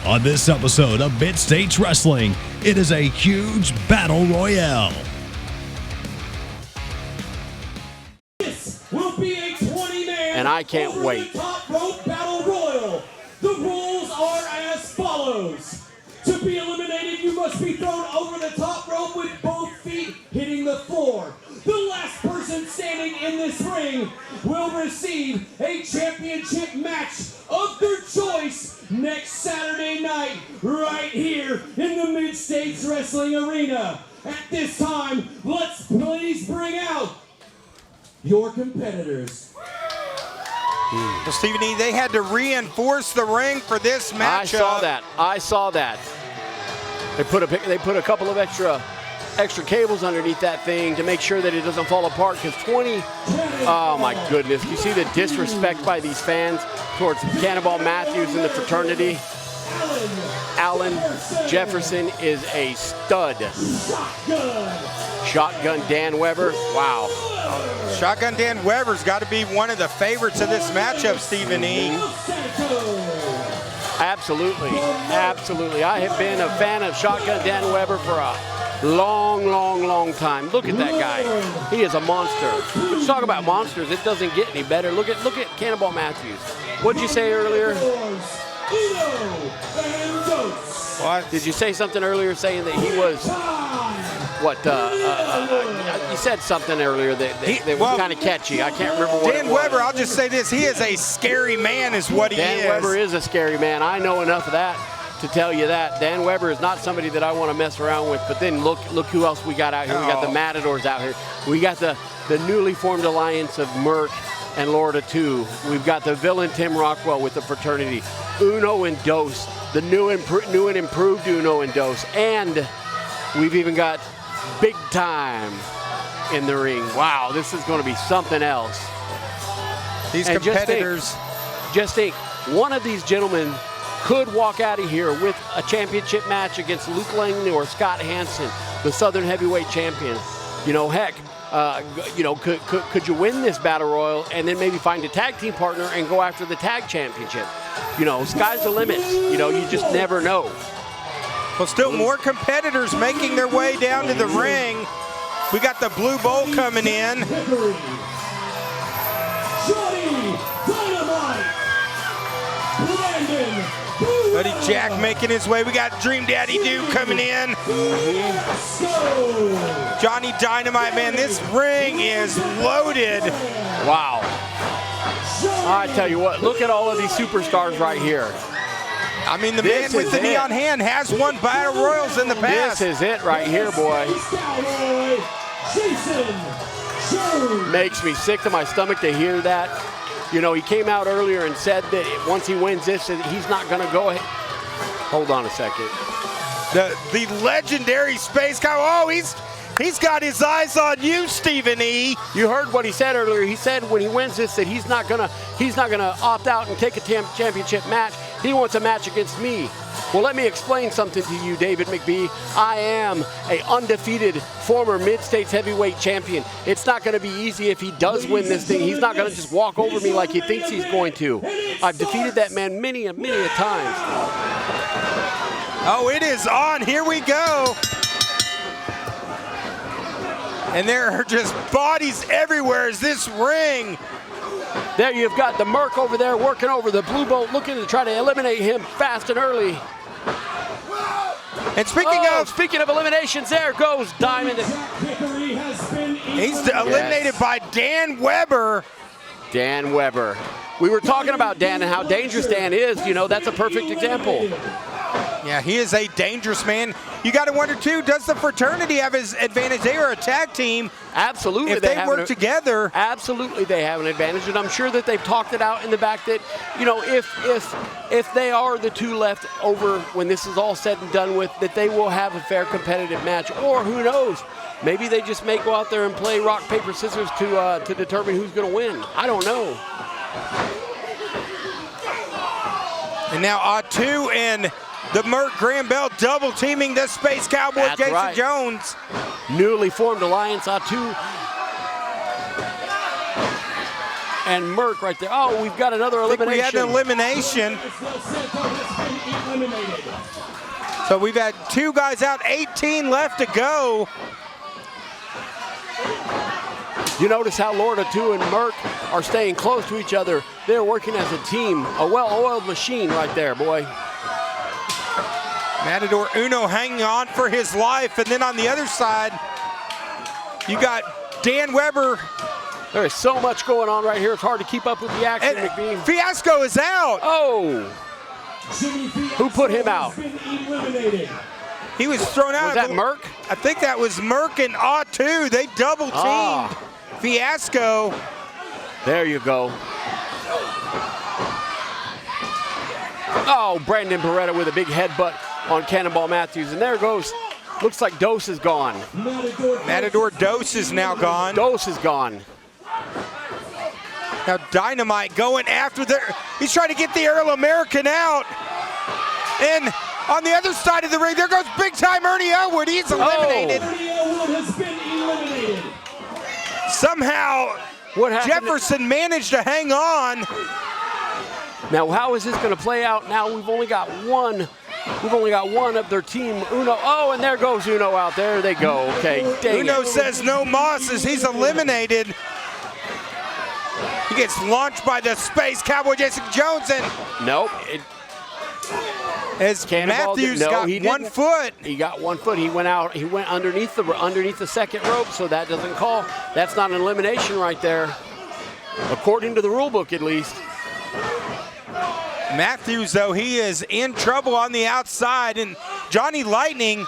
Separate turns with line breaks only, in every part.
On this episode of Mid-States Wrestling, it is a huge battle royale.
This will be a 20-man
and I can't
over
wait.
The top rope battle royal. The rules are as follows. To be eliminated, you must be thrown over the top rope with both feet hitting the floor. The last person standing in this ring will receive a championship match of their choice next Saturday night right here in the Mid-States Wrestling Arena. At this time, let's please bring out your competitors.
Well, Stephen E., they had to reinforce the ring for this matchup.
I saw that. They put a couple of extra cables underneath that thing to make sure that it doesn't fall apart, because 20, oh my goodness, you see the disrespect by these fans towards Cannonball Matthews and the fraternity. Allen Jefferson is a stud. Shotgun Dan Weber, wow.
Shotgun Dan Weber's got to be one of the favorites of this matchup, Stephen E.
Absolutely, absolutely. I have been a fan of Shotgun Dan Weber for a long time. Look at that guy. He is a monster. Let's talk about monsters. It doesn't get any better. Look at Cannonball Matthews. What'd you say earlier?
What?
Did you say something earlier saying that he was, what, you said something earlier that was kind of catchy. I can't remember what
Dan Weber, I'll just say this. He is a scary man is what he is.
Dan Weber is a scary man. I know enough of that to tell you that. Dan Weber is not somebody that I want to mess around with. But then look who else we got out here. We got the Matadors out here. We got the newly formed alliance of Merck and Lorda 2. We've got the villain Tim Rockwell with the fraternity. Uno and Dos, the new and improved Uno and Dos. And we've even got Big Time in the ring. Wow, this is going to be something else.
These
and
competitors.
Just think, one of these gentlemen could walk out of here with a championship match against Luke Langley or Scott Hansen, the Southern Heavyweight Champion. You know, heck, could you win this battle royal and then maybe find a tag team partner and go after the tag championship? You know, sky's the limit. You know, you just never know.
Well, still more competitors making their way down to the ring. We got the Blue Bowl coming in.
Johnny Dynamite, Brandon
Buddy Jack making his way. We got Dream Daddy Duke coming in. Johnny Dynamite, man, this ring is loaded.
Wow. I tell you what, look at all of these superstars right here.
I mean, the man with the neon hand has won battle royals in the past.
This is it right here, boy. Makes me sick to my stomach to hear that. You know, he came out earlier and said that once he wins this, he's not going to go ahead. Hold on a second.
The legendary Space Cow. Oh, he's got his eyes on you, Stephen E.
You heard what he said earlier. He said when he wins this that he's not gonna opt out and take a championship match. He wants a match against me. Well, let me explain something to you, David McBee. I am an undefeated former Mid-States heavyweight champion. It's not going to be easy if he does win this thing. He's not going to just walk over me like he thinks he's going to. I've defeated that man many a times.
Oh, it is on. Here we go. And there are just bodies everywhere as this ring.
There you've got the Merc over there working over the Blue Bolt, looking to try to eliminate him fast and early.
And speaking of
eliminations, there goes Diamond.
He's eliminated by Dan Weber.
Dan Weber. We were talking about Dan and how dangerous Dan is. You know, that's a perfect example.
Yeah, he is a dangerous man. You got to wonder, too, does the fraternity have his advantage? They are a tag team.
Absolutely.
If they work together.
Absolutely, they have an advantage. And I'm sure that they've talked it out in the back that, you know, if they are the two left over when this is all said and done with, that they will have a fair competitive match. Or who knows? Maybe they just may go out there and play rock, paper, scissors to determine who's going to win. I don't know.
And now Atu and the Merc Graham Bell double teaming the Space Cowboy. That's Jason right. Jones.
Newly formed alliance, Atu and Merc right there. Oh, we've got another elimination.
We had an elimination.
eliminated.
So we've had 2 guys out, 18 left to go.
You notice how Lorna 2 and Merck are staying close to each other. They're working as a team, a well-oiled machine right there, boy.
Matador Uno hanging on for his life, and then on the other side, you got Dan Weber.
There is so much going on right here. It's hard to keep up with the action, McBean.
Fiasco is out.
Oh! Who put him out?
He was thrown out.
Was that Merck?
I think that was Merck and A2. They double teamed Fiasco.
There you go. Oh, Brandon Beretta with a big headbutt on Cannonball Matthews. And there goes, looks like Dose is gone.
Matador Dose is now gone.
Dose is gone.
Now Dynamite going after he's trying to get the Earl American out. And on the other side of the ring, there goes big time Ernie Elwood. He's eliminated.
Ernie Elwood has been eliminated.
Somehow, Jefferson managed to hang on.
Now, how is this going to play out? Now we've only got one. We've only got one of their team, Uno. Oh, and there goes Uno out. There they go. Okay, dang
Uno
it.
says no moss as he's eliminated. He gets launched by the Space Cowboy Jason Jones, and
nope.
As Matthews got 1 foot.
He got 1 foot. He went out. He went underneath the second rope, so that doesn't call. That's not an elimination right there, according to the rule book at least.
Matthews, though, he is in trouble on the outside, and Johnny Lightning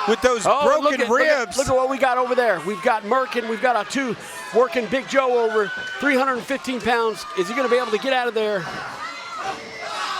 with those broken ribs.
Look at what we got over there. We've got Merck and we've got A2 working Big Joe over 315 pounds. Is he going to be able to get out of there?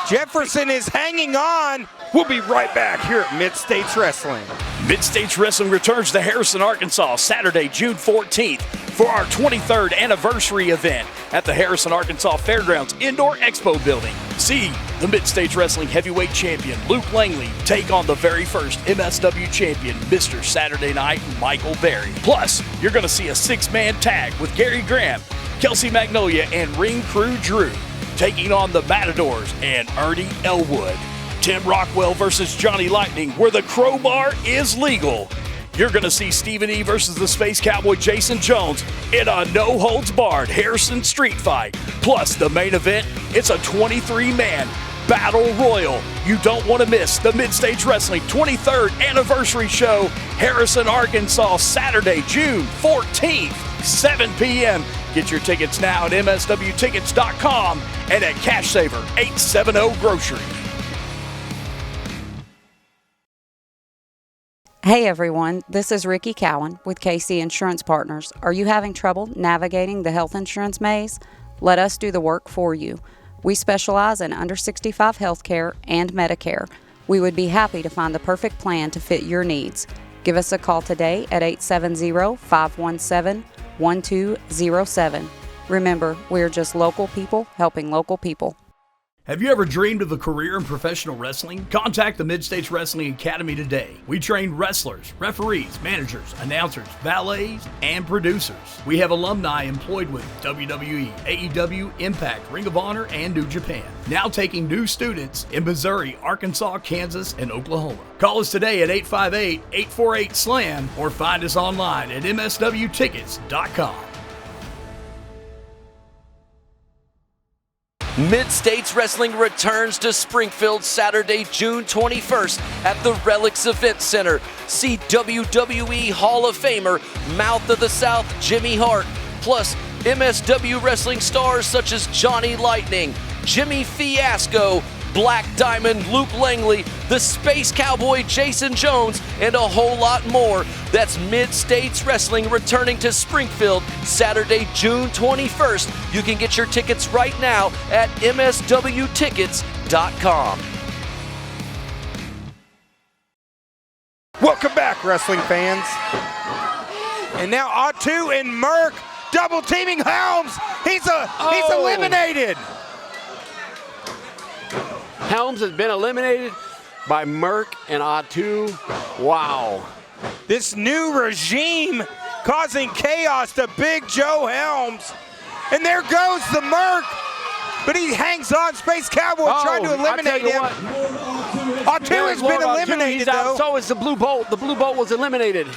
Jefferson is hanging on. We'll be right back here at Mid-States Wrestling.
Mid-States Wrestling returns to Harrison, Arkansas, Saturday, June 14th for our 23rd anniversary event at the Harrison, Arkansas Fairgrounds Indoor Expo Building. See the Mid-States Wrestling Heavyweight Champion Luke Langley take on the very first MSW champion, Mr. Saturday Night Michael Berry. Plus, you're going to see a 6-man tag with Gary Graham, Kelsey Magnolia, and Ring Crew Drew taking on the Matadors and Ernie Elwood. Tim Rockwell versus Johnny Lightning, where the crowbar is legal. You're going to see Stephen E. versus the Space Cowboy Jason Jones in a no-holds-barred Harrison street fight. Plus, the main event, it's a 23-man battle royal. You don't want to miss the Mid-States Wrestling 23rd anniversary show, Harrison, Arkansas, Saturday, June 14th, 7 p.m. Get your tickets now at MSWtickets.com and at Cash Saver 870 Grocery.
Hey everyone, this is Ricky Cowan with KC Insurance Partners. Are you having trouble navigating the health insurance maze? Let us do the work for you. We specialize in under 65 healthcare and Medicare. We would be happy to find the perfect plan to fit your needs. Give us a call today at 870-517-1207. Remember, we're just local people helping local people.
Have you ever dreamed of a career in professional wrestling? Contact the Mid-States Wrestling Academy today. We train wrestlers, referees, managers, announcers, valets, and producers. We have alumni employed with WWE, AEW, Impact, Ring of Honor, and New Japan. Now taking new students in Missouri, Arkansas, Kansas, and Oklahoma. Call us today at 858-848-SLAM or find us online at MSWtickets.com.
Mid-States Wrestling returns to Springfield Saturday, June 21st at the Relics Event Center. See WWE Hall of Famer, Mouth of the South Jimmy Hart, plus MSW wrestling stars such as Johnny Lightning, Jimmy Fiasco, Black Diamond Luke Langley, the Space Cowboy Jason Jones, and a whole lot more. That's Mid-States Wrestling returning to Springfield Saturday, June 21st. You can get your tickets right now at MSWtickets.com.
Welcome back, wrestling fans. And now A2 and Merck double teaming Helms. He's eliminated.
Helms has been eliminated by Merck and A2. Wow.
This new regime causing chaos to Big Joe Helms. And there goes the Merck. but he hangs on. Space Cowboy trying to eliminate him. Autu has been eliminated, though.
So is the Blue Bolt. The Blue Bolt was eliminated.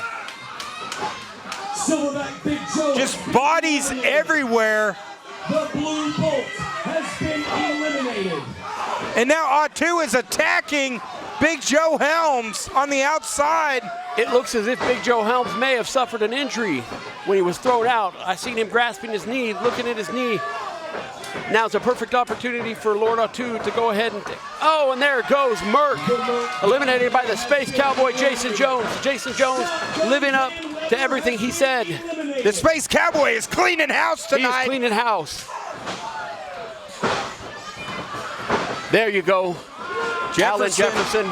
Silverback Big Joe.
Just bodies everywhere.
The Blue Bolt has been eliminated.
And now Autu is attacking Big Joe Helms on the outside.
It looks as if Big Joe Helms may have suffered an injury when he was thrown out. I seen him grasping his knee, looking at his knee. Now it's a perfect opportunity for Lord Autu to go ahead and oh, and there goes Merck, eliminated by the Space Cowboy Jason Jones. Jason Jones living up to everything he said.
The Space Cowboy is cleaning house tonight.
He's cleaning house. There you go. Alan Jefferson.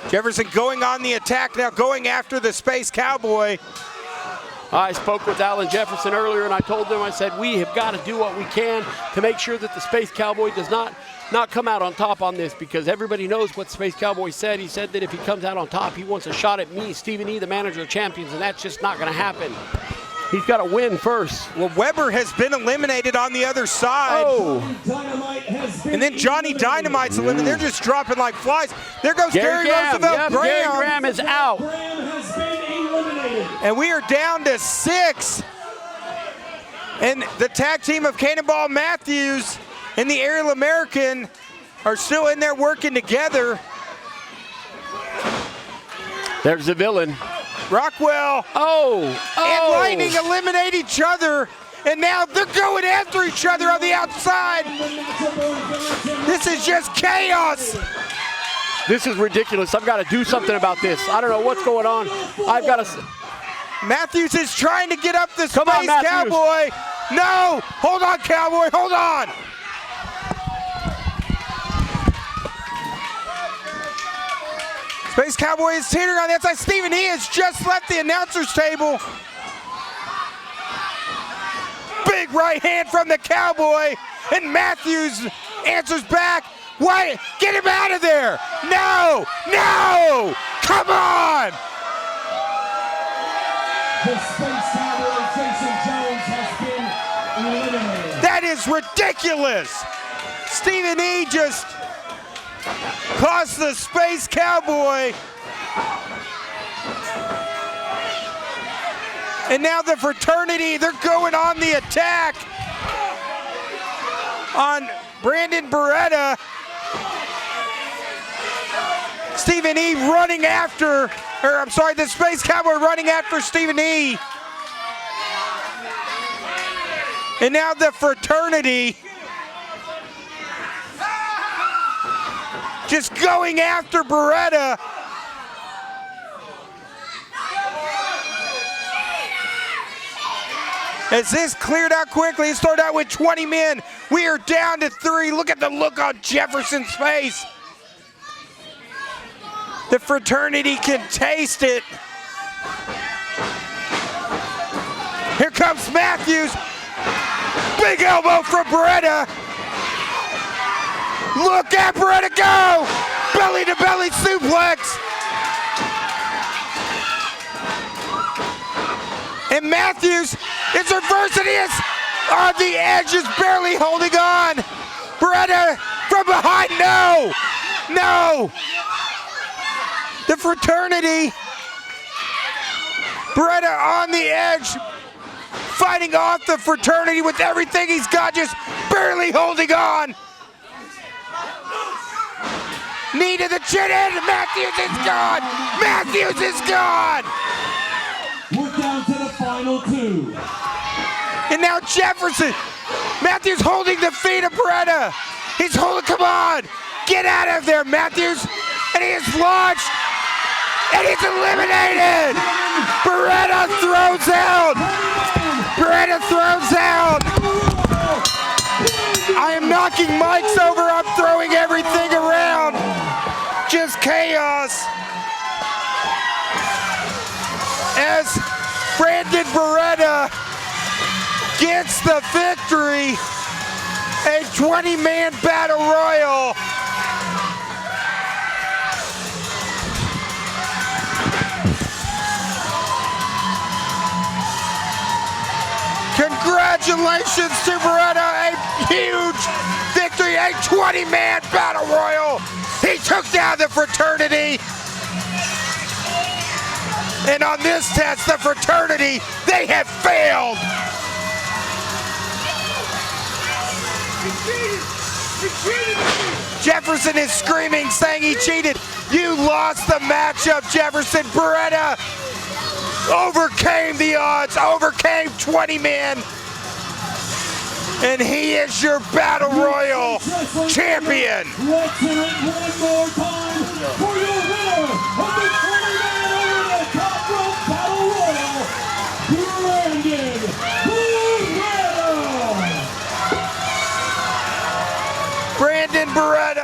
Jefferson going on the attack now, going after the Space Cowboy.
I spoke with Alan Jefferson earlier, and I told them, I said, we have got to do what we can to make sure that the Space Cowboy does not come out on top on this, because everybody knows what Space Cowboy said. He said that if he comes out on top, he wants a shot at me, Stephen E., the manager of champions, and that's just not going to happen. He's got to win first.
Well, Weber has been eliminated on the other side.
Oh.
And then Johnny Dynamite's eliminated. They're just dropping like flies. There goes Gary Roosevelt.
Yep, Gary Graham is out.
Graham has been eliminated.
And we are down to 6. And the tag team of Cannonball Matthews and the Aerial American are still in there working together.
There's the villain.
Rockwell and Lightning eliminate each other, and now they're going after each other on the outside. This is just chaos.
This is ridiculous. I've got to do something about this. I don't know what's going on. I've got to.
Matthews is trying to get up the Space Cowboy. No, hold on, Cowboy, hold on. Space Cowboy is teetering on the outside. Stephen E. has just left the announcer's table. Big right hand from the Cowboy, and Matthews answers back. Why? Get him out of there! No! No! Come on!
The Space Cowboy Jason Jones has been eliminated.
That is ridiculous! Stephen E. just cost the Space Cowboy. And now the fraternity, they're going on the attack on Brandon Beretta. Stephen E. running after, the Space Cowboy running after Stephen E. And now the fraternity just going after Beretta. As this cleared out quickly, it started out with 20 men. We are down to 3. Look at the look on Jefferson's face. The fraternity can taste it. Here comes Matthews. Big elbow from Beretta. Look at Beretta go! Belly to belly suplex. And Matthews is reversing. He is on the edge, is barely holding on. Beretta from behind, no! No! The fraternity. Beretta on the edge, fighting off the fraternity with everything he's got, just barely holding on. Knee to the chin, and Matthews is gone! Matthews is gone!
We're down to the final 2.
And now Jefferson. Matthews holding the feet of Beretta. He's holding, come on! Get out of there, Matthews! And he is launched! And he's eliminated! Beretta throws out! Beretta throws out! I am knocking mics over, I'm throwing everything around! Just chaos! As Brandon Beretta gets the victory, a 20-man battle royal. Congratulations to Beretta, a huge victory, a 20-man battle royal. He took down the fraternity. And on this test, the fraternity, they have failed. Jefferson is screaming, saying he cheated. You lost the matchup, Jefferson. Beretta overcame the odds, overcame 20 men. And he is your Battle Royal champion.
Let's hear it one more time for your winner of the 20-man over the top rope Battle Royal, Brandon Beretta.
Brandon Beretta